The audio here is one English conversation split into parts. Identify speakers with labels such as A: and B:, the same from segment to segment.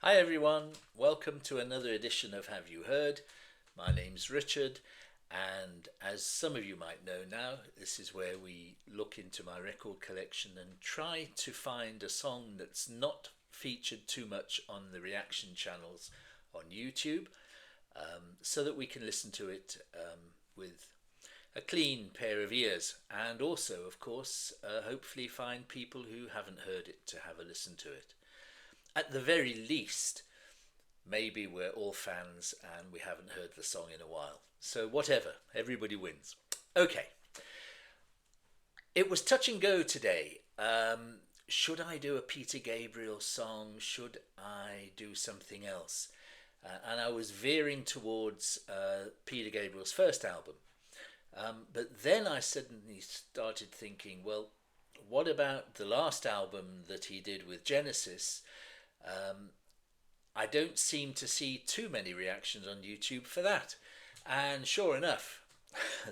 A: Hi everyone, welcome to another edition of Have You Heard? My name's Richard, and as some of you might know now, this is where we look into my record collection and try to find a song that's not featured too much on the reaction channels on YouTube, so that we can listen to it with a clean pair of ears, and also, of course, hopefully find people who haven't heard it to have a listen to it. At the very least, maybe we're all fans and we haven't heard the song in a while. So whatever, everybody wins. Okay, it was touch and go today. Should I do a Peter Gabriel song? Should I do something else? And I was veering towards Peter Gabriel's first album. But then I suddenly started thinking, well, what about the last album that he did with Genesis? I don't seem to see too many reactions on YouTube for that. And sure enough,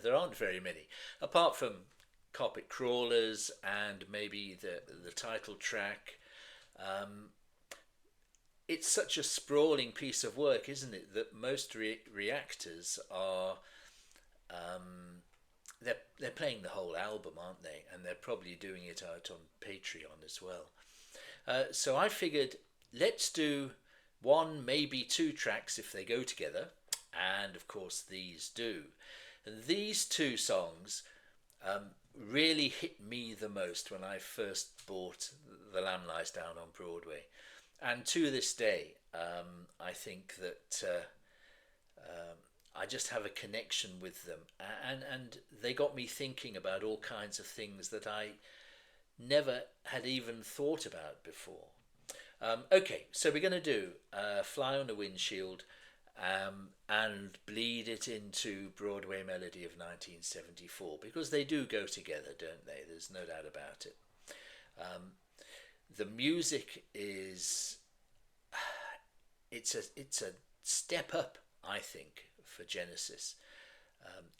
A: there aren't very many, apart from Carpet Crawlers and maybe the title track. It's such a sprawling piece of work, isn't it, that most reactors are they're playing the whole album, aren't they? And they're probably doing it out on Patreon as well. So I figured, let's do one, maybe two tracks if they go together, and of course these do. And these two songs really hit me the most when I first bought The Lamb Lies Down on Broadway. And to this day, I think that I just have a connection with them. And they got me thinking about all kinds of things that I never had even thought about before. Okay, so we're going to do Fly on a Windshield and bleed it into Broadway Melody of 1974, because they do go together, don't they? There's no doubt about it. The music is it's a step up, I think, for Genesis.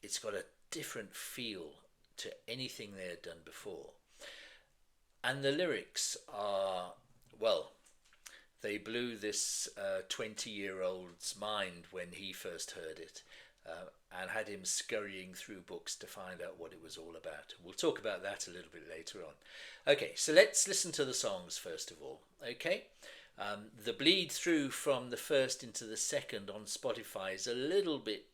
A: It's got a different feel to anything they had done before. And the lyrics are, well, they blew this 20-year-old's mind when he first heard it, and had him scurrying through books to find out what it was all about. We'll talk about that a little bit later on. Okay, so let's listen to the songs first of all. Okay, the bleed through from the first into the second on Spotify is a little bit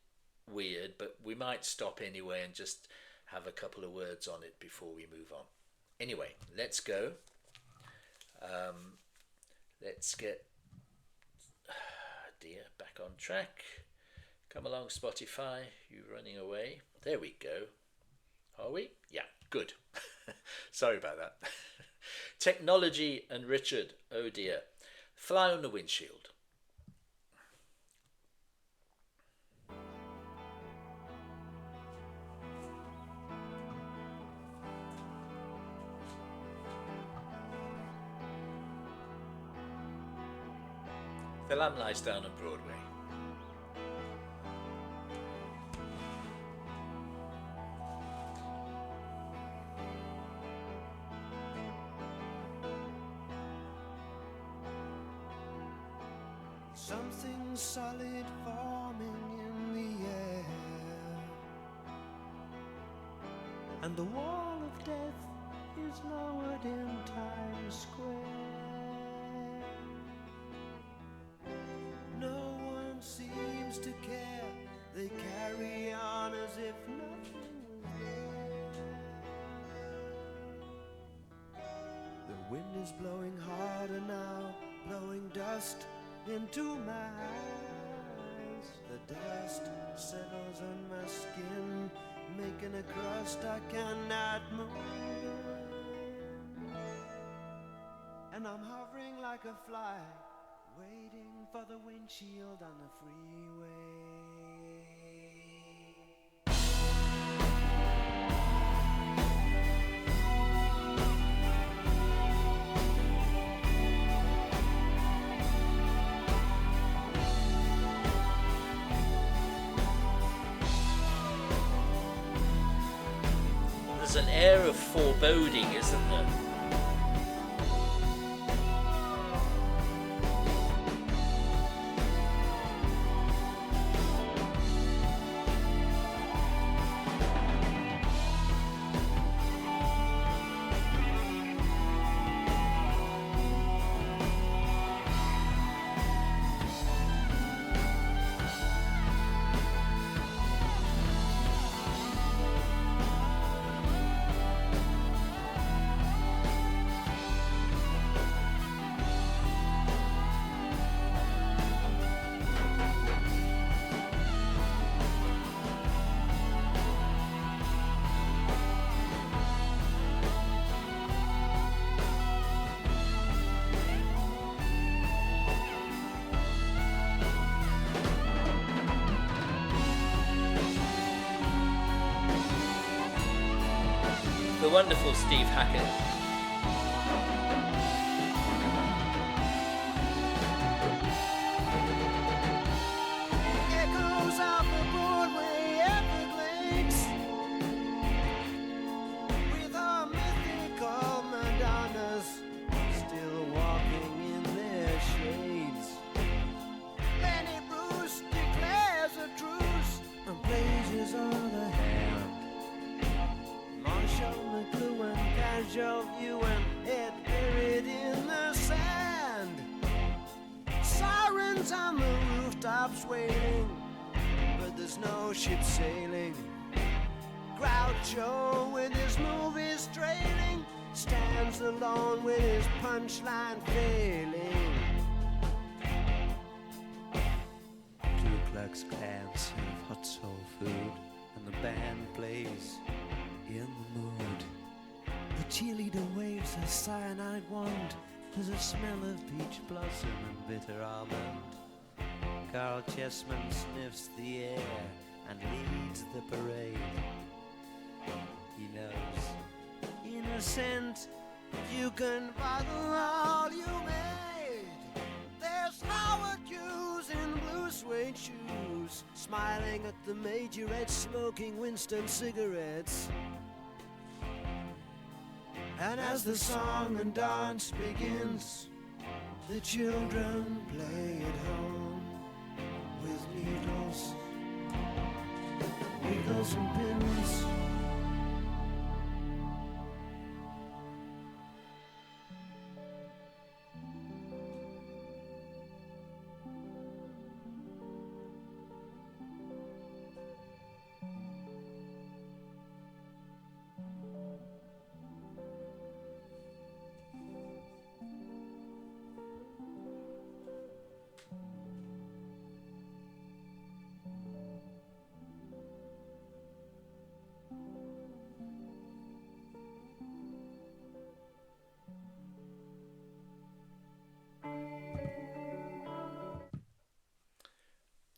A: weird, but we might stop anyway and just have a couple of words on it before we move on. Anyway, let's go. Let's get back on track. Come along, Spotify. You running away? There we go. Are we? Yeah, good. Sorry about that. Technology and Richard. Oh dear. Fly on the Windshield. The Lamb Lies Down on Broadway.
B: Something solid forming in the air, and the wall of death is lowered in Times Square. No one seems to care, they carry on as if nothing was there. The wind is blowing harder now, blowing dust into my eyes. The dust settles on my skin, making a crust I cannot move. And I'm hovering like a fly, waiting for the windshield on the freeway.
A: There's an air of foreboding, isn't there? wonderful Steve Hackett.
B: Echoes of the Broadway Everglades, with our mythical Madonnas still walking in their shades. Lenny Bruce declares a truce and blazes on the hand. Marshall McLuhan, casual view and head buried in the sand. Sirens on the rooftops wailing, but there's no ship sailing. Groucho with his movies trailing stands alone with his punchline failing. Ku Klux Klan serve hot soul food, and the band plays in the mood. The cheerleader waves a cyanide wand. There's a smell of peach blossom and bitter almond. Carl Chessman sniffs the air and leads the parade. He knows, innocent, you can bottle all you made. There's Howard Hughes in blue suede shoes, smiling at the majorette, smoking Winston cigarettes. And as the song and dance begins, the children play at home with needles and pins.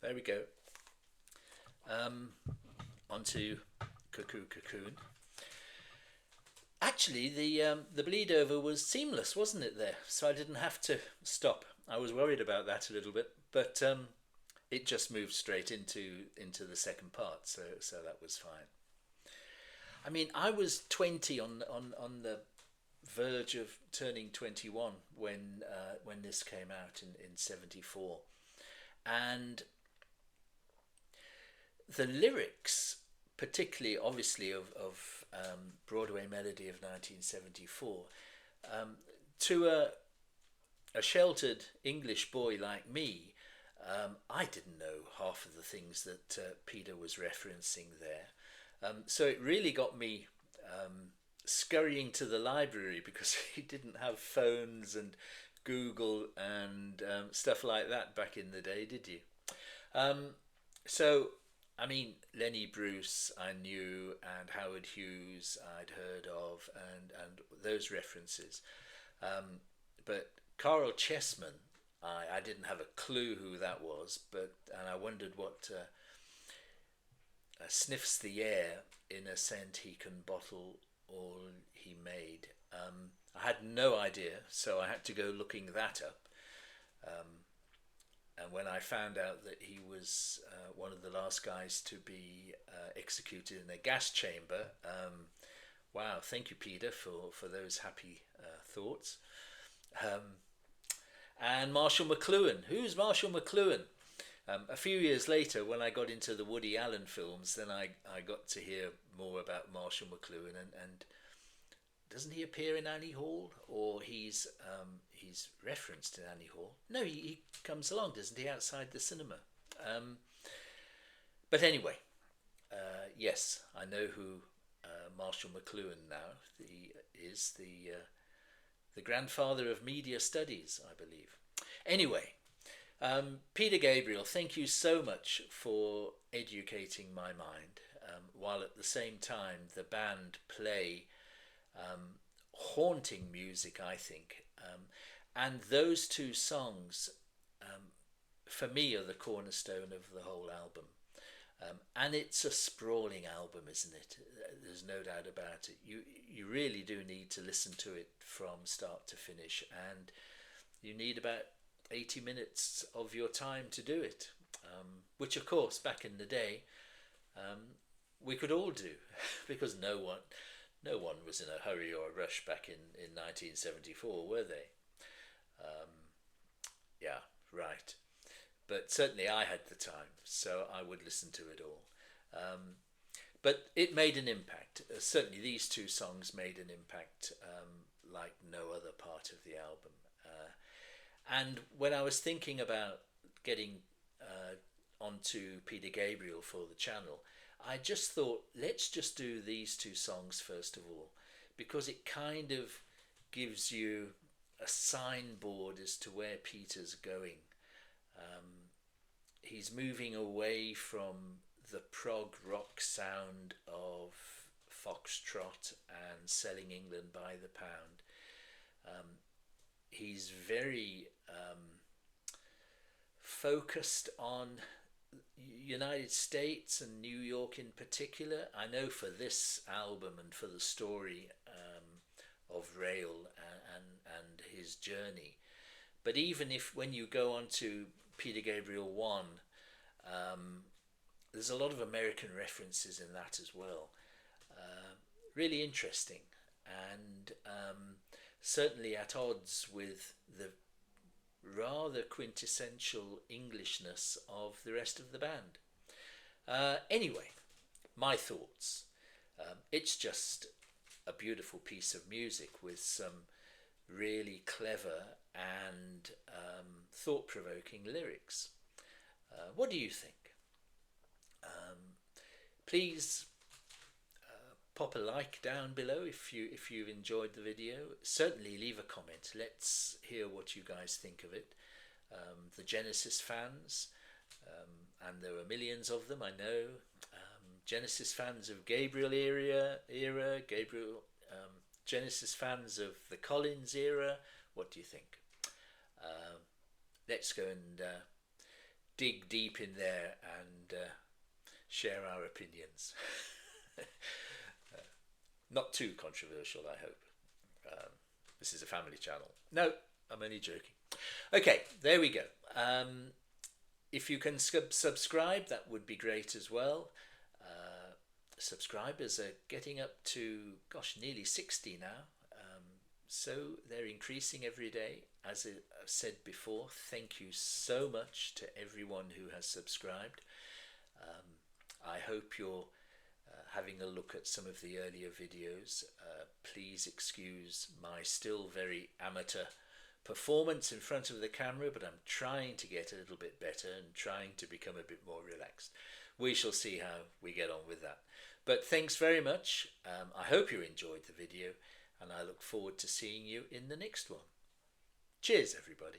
A: There we go. On to Cuckoo Cocoon. Actually, the bleed over was seamless, wasn't it there? So I didn't have to stop. I was worried about that a little bit, but it just moved straight into the second part, so that was fine. I mean, I was 20 on the verge of turning 21 when this came out in 74, and the lyrics, particularly obviously of Broadway Melody of 1974, to a sheltered English boy like me, I didn't know half of the things that Peter was referencing there. So it really got me scurrying to the library, because he didn't have phones and Google and stuff like that back in the day, did you? So, I mean, Lenny Bruce I knew, and Howard Hughes I'd heard of, and those references. But Carl Chessman, I didn't have a clue who that was, and I wondered what sniffs the air, in a scent he can bottle all he made. I had no idea, so I had to go looking that up. And when I found out that he was one of the last guys to be executed in a gas chamber, wow, thank you, Peter, for those happy thoughts. And Marshall McLuhan. Who's Marshall McLuhan? A few years later, when I got into the Woody Allen films, then I got to hear more about Marshall McLuhan, and doesn't he appear in Annie Hall, or he's referenced in Annie Hall? No, he comes along, doesn't he, outside the cinema? But anyway, yes, I know who Marshall McLuhan now is, the grandfather of media studies, I believe. Anyway, Peter Gabriel, thank you so much for educating my mind, while at the same time the band play haunting music, I think. And those two songs, for me, are the cornerstone of the whole album. And it's a sprawling album, isn't it? There's no doubt about it. You really do need to listen to it from start to finish, and you need about 80 minutes of your time to do it, which of course back in the day we could all do because no one was in a hurry or a rush back in 1974, were they? Yeah, right. But certainly I had the time, so I would listen to it all. But it made an impact. Certainly these two songs made an impact like no other part of the album. And when I was thinking about getting onto Peter Gabriel for the channel, I just thought, let's just do these two songs first of all, because it kind of gives you a signboard as to where Peter's going. He's moving away from the prog rock sound of Foxtrot and Selling England by the Pound. He's very focused on United States and New York in particular. I know for this album and for the story of Rail and his journey. But even if when you go on to Peter Gabriel 1, there's a lot of American references in that as well. Really interesting, and certainly at odds with the rather quintessential Englishness of the rest of the band. Anyway, my thoughts. It's just a beautiful piece of music with some really clever and thought-provoking lyrics. What do you think? Please pop a like down below if you've enjoyed the video. Certainly leave a comment. Let's hear what you guys think of it. The Genesis fans, and there are millions of them, I know. Genesis fans of Gabriel era, Gabriel, Genesis fans of the Collins era. What do you think? Let's go and dig deep in there and share our opinions. Not too controversial, I hope. This is a family channel. No, I'm only joking. Okay, there we go. If you can subscribe, that would be great as well. Subscribers are getting up to, gosh, nearly 60 now. So they're increasing every day. As I've said before, thank you so much to everyone who has subscribed. I hope you're having a look at some of the earlier videos. Please excuse my still very amateur performance in front of the camera, but I'm trying to get a little bit better and trying to become a bit more relaxed. We shall see how we get on with that. But thanks very much. I hope you enjoyed the video, and I look forward to seeing you in the next one. Cheers, everybody.